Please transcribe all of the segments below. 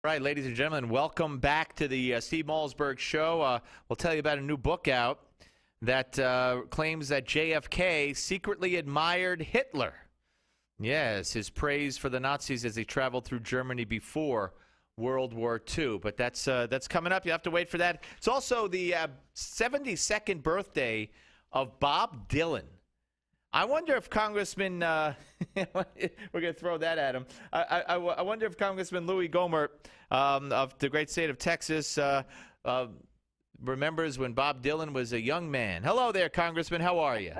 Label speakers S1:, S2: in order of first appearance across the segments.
S1: Right, ladies and gentlemen, welcome back to the Steve Malzberg Show. We'll tell you about a new book out that claims that JFK secretly admired Hitler. Yes, his praise for the Nazis as they traveled through Germany before World War II. But that's coming up. You have to wait for that. It's also the 72nd birthday of Bob Dylan. I wonder if Congressman, we're going to throw that at him. I wonder if Congressman Louie Gohmert of the great state of Texas remembers when Bob Dylan was a young man. Hello there, Congressman. How are you?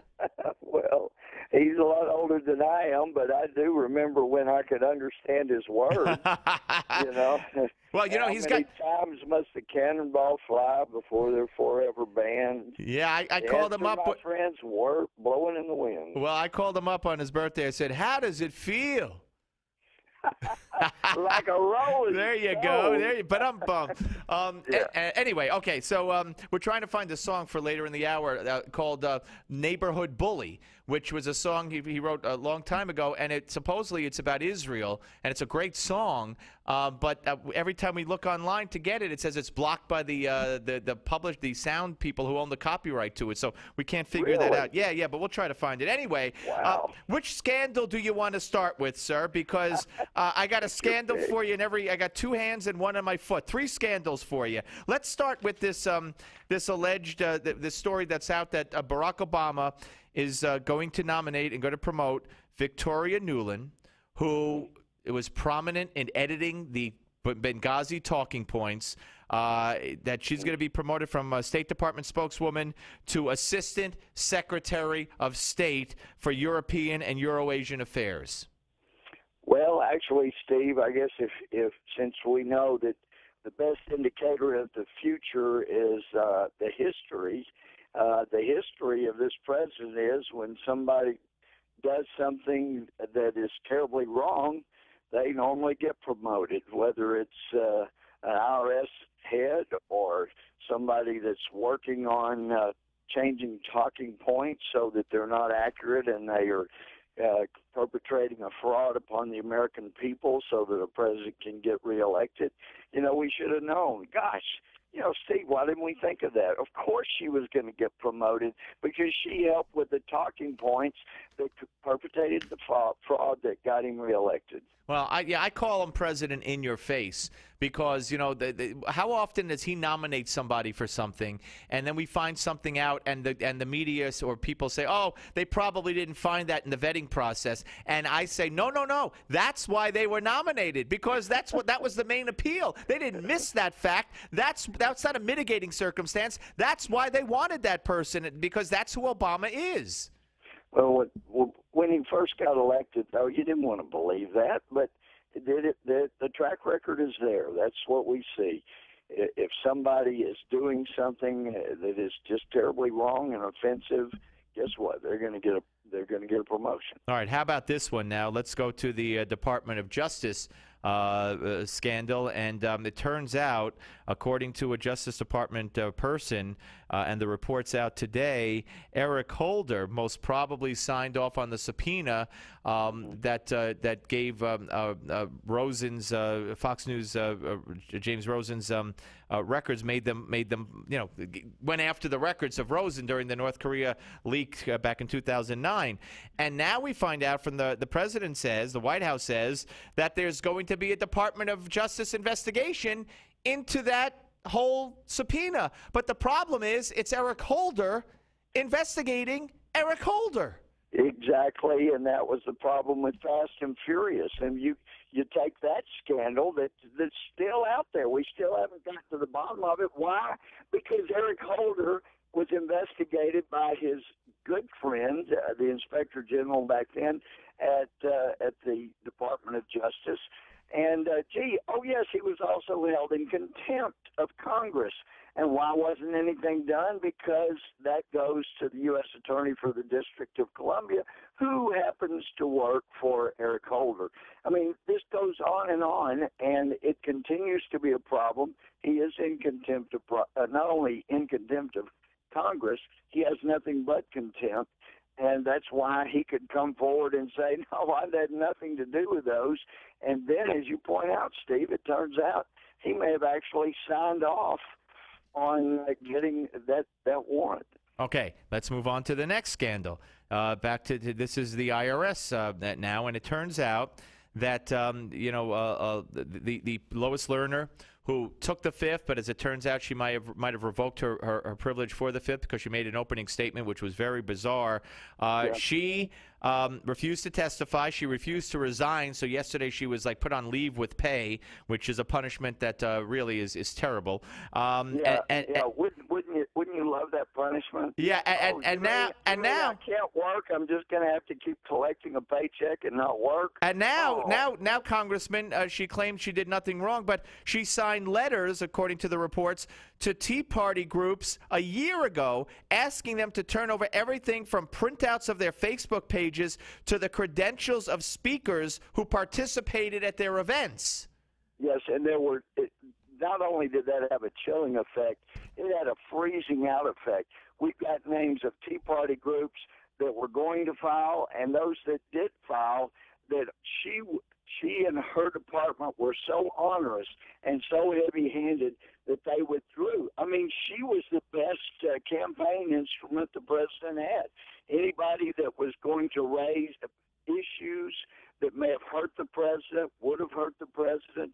S2: Well, he's a lot older than I am, but I do remember when I could understand his words. You know.
S1: Well, you know,
S2: How many times must the cannonball fly before they're forever banned?
S1: Yeah, I called him up.
S2: My friends were blowing in the wind.
S1: Well, I called him up on his birthday. I said, "How does it feel?"
S2: Like a rolling
S1: There you
S2: stone.
S1: go. There you. But I'm bummed.
S2: Yeah.
S1: Anyway, okay. So we're trying to find a song for later in the hour called "Neighborhood Bully," which was a song he wrote a long time ago, and supposedly it's about Israel, and it's a great song. But every time we look online to get it, it says it's blocked by the sound people who own the copyright to it. So we can't figure that out. Yeah. But we'll try to find it anyway.
S2: Wow.
S1: Which scandal do you want to start with, sir? Because I got a scandal for you in every. I got two hands and one on my foot. 3 scandals for you. Let's start with this this alleged this story that's out that Barack Obama is going to nominate and going to promote Victoria Nuland, who was prominent in editing the Benghazi talking points. That she's going to be promoted from State Department spokeswoman to Assistant Secretary of State for European and Euro-Asian Affairs.
S2: Well, actually, Steve, I guess if since we know that the best indicator of the future is the history of this president is when somebody does something that is terribly wrong, they normally get promoted, whether it's an IRS head or somebody that's working on changing talking points so that they're not accurate and they are perpetrating a fraud upon the American people so that a president can get reelected. You know, we should have known. Gosh, you know, Steve, why didn't we think of that? Of course she was going to get promoted because she helped with the talking points that perpetrated the fraud that got him reelected.
S1: Well, I call him President in your face because, you know, how often does he nominate somebody for something and then we find something out and the media or people say, oh, they probably didn't find that in the vetting process. And I say, no, that's why they were nominated, because that was the main appeal. They didn't miss that fact. That's not a mitigating circumstance. That's why they wanted that person, because that's who Obama is.
S2: Well, when he first got elected, though, you didn't want to believe that, but the track record is there. That's what we see. If somebody is doing something that is just terribly wrong and offensive, guess what? They're going to get a promotion.
S1: All right. How about this one now? Let's go to the Department of Justice scandal, and it turns out, according to a Justice Department person, and the reports out today, Eric Holder most probably signed off on the subpoena that gave Rosen's Fox News James Rosen's records, made them you know, went after the records of Rosen during the North Korea leak back in 2009, and now we find out from the president says, the White House says, that there's going to be a Department of Justice investigation into that whole subpoena. But the problem is it's Eric Holder investigating Eric Holder.
S2: Exactly, and that was the problem with Fast and Furious. And you take that scandal that's still out there. We still haven't got to the bottom of it. Why? Because Eric Holder was investigated by his good friend, the Inspector General back then at the Department of Justice. And, yes, he was also held in contempt of Congress. And why wasn't anything done? Because that goes to the U.S. Attorney for the District of Columbia, who happens to work for Eric Holder. I mean, this goes on, and it continues to be a problem. He is in contempt of, not only in contempt of Congress, he has nothing but contempt. and that's why he could come forward and say, no, I had nothing to do with those. And then, as you point out, Steve, it turns out he may have actually signed off on getting that warrant.
S1: Okay, let's move on to the next scandal. Back to this is the IRS now, and it turns out that the Lois Lerner, who took the Fifth, but as it turns out, she might have revoked her privilege for the Fifth because she made an opening statement, which was very bizarre. She refused to testify. She refused to resign. So yesterday she was like put on leave with pay, which is a punishment that really is terrible.
S2: Wouldn't you love that punishment?
S1: Yeah, and now
S2: I can't work. I'm just going to have to keep collecting a paycheck and not work.
S1: And now, Congressman, she claimed she did nothing wrong, but she signed letters, according to the reports, to Tea Party groups a year ago, asking them to turn over everything from printouts of their Facebook pages to the credentials of speakers who participated at their events.
S2: Yes, and there were. Not only did that have a chilling effect, it had a freezing out effect. We've got names of Tea Party groups that were going to file, and those that did file, that she and her department were so onerous and so heavy-handed that they withdrew. I mean, she was the best campaign instrument the president had. Anybody that was going to raise issues that may have hurt the president, would have hurt the president,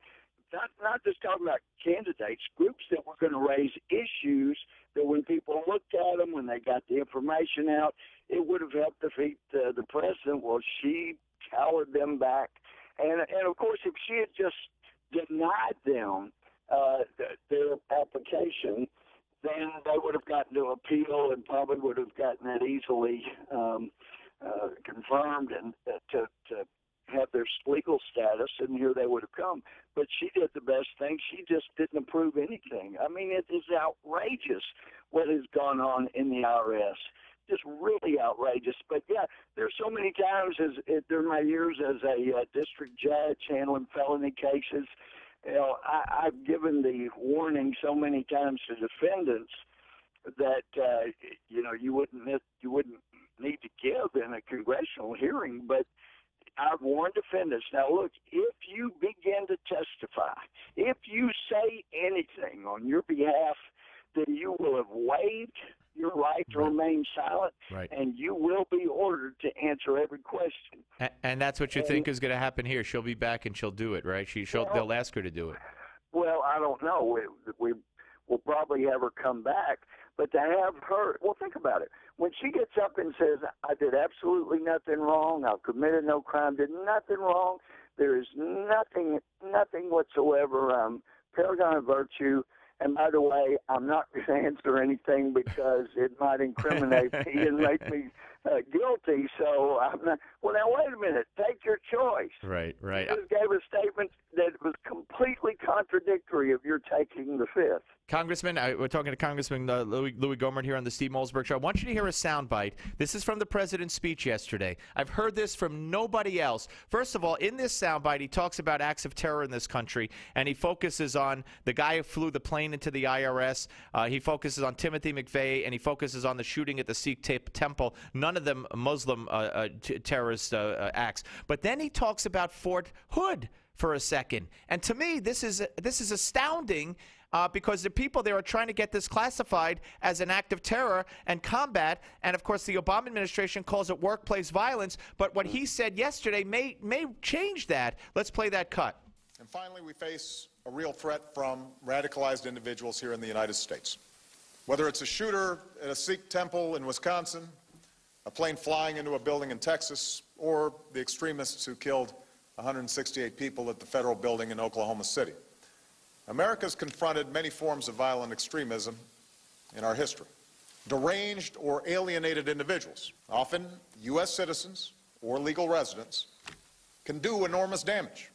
S2: not just talking about candidates, groups that were going to raise issues that when people looked at them, when they got the information out, it would have helped defeat the president. Well, she cowered them back. And of course, if she had just denied them their application, then they would have gotten to appeal and probably would have gotten it easily confirmed and to have their legal status, and here they would have come. But she did the best thing. She just didn't approve anything. I mean, it is outrageous what has gone on in the IRS. Just really outrageous. But, yeah, there's so many times during my years as a district judge handling felony cases, you know, I've given the warning so many times to defendants that, you wouldn't need to give in a congressional hearing, but I've warned defendants. Now, look, if you begin to testify, if you say anything on your behalf, then you will have waived your right to remain silent, and you will be ordered to answer every question.
S1: And that's what you think is going to happen here. She'll be back and she'll do it, right? They'll ask her to do it.
S2: Well, I don't know. We will probably have her come back. But to have her, well, think about it. When she gets up and says, I did absolutely nothing wrong, I committed no crime, did nothing wrong, there is nothing whatsoever, paragon of virtue. And by the way, I'm not going to answer anything because it might incriminate me and make me guilty. So I'm not. Well, now wait a minute. Take your choice.
S1: Right.
S2: You just gave a statement that was completely contradictory of your taking the Fifth.
S1: Congressman, we're talking to Congressman Louie Gohmert here on the Steve Malzberg Show. I want you to hear a soundbite. This is from the president's speech yesterday. I've heard this from nobody else. First of all, in this soundbite, he talks about acts of terror in this country, and he focuses on the guy who flew the plane into the IRS. He focuses on Timothy McVeigh, and he focuses on the shooting at the Sikh temple. None of them Muslim terrorist acts. But then he talks about Fort Hood for a second. And to me, this is astounding. Because the people there are trying to get this classified as an act of terror and combat. And, of course, the Obama administration calls it workplace violence. But what he said yesterday may change that. Let's play that cut.
S3: And finally, we face a real threat from radicalized individuals here in the United States. Whether it's a shooter at a Sikh temple in Wisconsin, a plane flying into a building in Texas, or the extremists who killed 168 people at the federal building in Oklahoma City. America's confronted many forms of violent extremism in our history. Deranged or alienated individuals, often U.S. citizens or legal residents, can do enormous damage,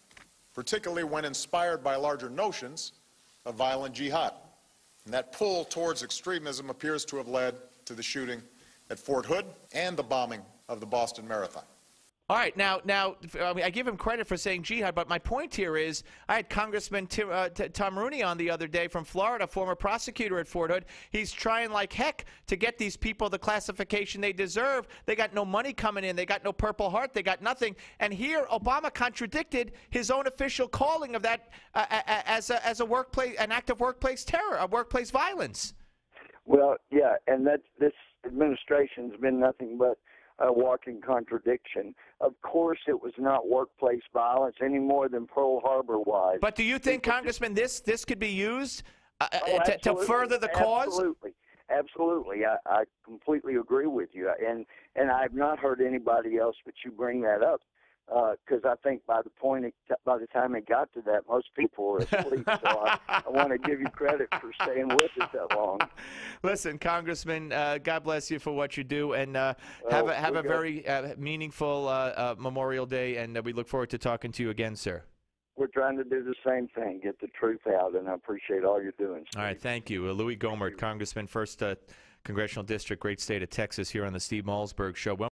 S3: particularly when inspired by larger notions of violent jihad. And that pull towards extremism appears to have led to the shooting at Fort Hood and the bombing of the Boston Marathon.
S1: All right, now, I mean, I give him credit for saying jihad, but my point here is I had Congressman Tom Rooney on the other day from Florida, former prosecutor at Fort Hood. He's trying like heck to get these people the classification they deserve. They got no money coming in. They got no Purple Heart. They got nothing. And here, Obama contradicted his own official calling of that as a workplace, an act of workplace terror, a workplace violence.
S2: Well, yeah, and this administration's been nothing but a walking contradiction. Of course, it was not workplace violence any more than Pearl Harbor was.
S1: But do you think, Congressman, this could be used to further the cause?
S2: Absolutely. I completely agree with you. And I've not heard anybody else but you bring that up. Because I think by the time it got to that, most people were asleep. So I want to give you credit for staying with it that long.
S1: Listen, Congressman, God bless you for what you do, and have a very meaningful Memorial Day, and we look forward to talking to you again, sir.
S2: We're trying to do the same thing, get the truth out, and I appreciate all you're doing, Steve.
S1: All right, thank you. Louie Gohmert, Congressman, 1st Congressional District, great state of Texas, here on the Steve Malzberg Show.